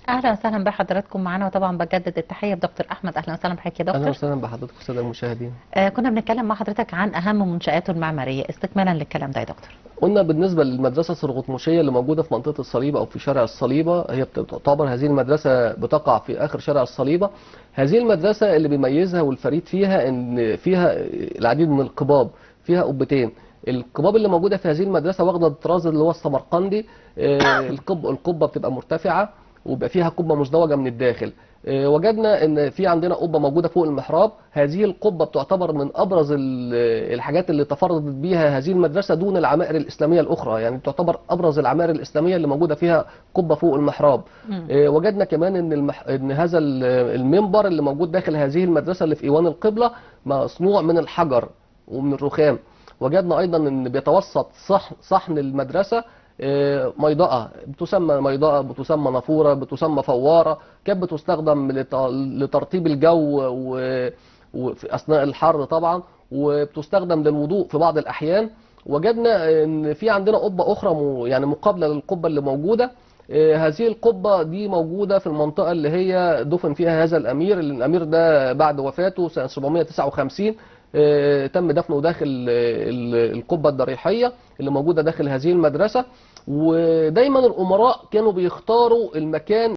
اهلا وسهلا بحضراتكم معانا، وطبعا بجدد التحيه بدكتور احمد. اهلا وسهلا بحضرتك يا اهلا دكتور. وسهلا بحضرتك الساده المشاهدين. كنا بنتكلم مع حضرتك عن اهم منشآته المعماريه، استكمالا للكلام ده يا دكتور. قلنا بالنسبه للمدرسه السرغطموشيه اللي موجوده في منطقه الصليبه او في شارع الصليبه، هي بتعتبر هذه المدرسه بتقع في اخر شارع الصليبه. هذه المدرسه اللي بيميزها والفريد فيها ان فيها العديد من القباب، فيها قبتين. القباب اللي موجوده في هذه المدرسه واخده الطراز اللي هو السمرقندي. القبه بتبقى مرتفعه وبيبقى فيها قبه مزدوجه من الداخل. وجدنا ان في عندنا قبه موجوده فوق المحراب. هذه القبه بتعتبر من ابرز الحاجات اللي تفردت بيها هذه المدرسه دون العمائر الاسلاميه الاخرى، يعني تعتبر ابرز العمائر الاسلاميه اللي موجوده فيها قبه فوق المحراب. وجدنا كمان ان هذا المنبر اللي موجود داخل هذه المدرسه اللي في ايوان القبله مصنوع من الحجر ومن الرخام. وجدنا ايضا ان بيتوسط صحن المدرسه ميضاءة، بتسمى ميضاءة، بتسمى نافورة، بتسمى فوارة. كانت بتستخدم لترطيب الجو وفي أثناء الحر طبعا، وبتستخدم للوضوء في بعض الأحيان. وجدنا ان في عندنا قبة أخرى يعني مقابلة للقبة اللي موجودة. هذه القبة دي موجودة في المنطقة اللي هي دفن فيها هذا الأمير. الأمير ده بعد وفاته سنة 759 تم دفنه داخل القبة الضريحية اللي موجودة داخل هذه المدرسة. ودايما الأمراء كانوا بيختاروا المكان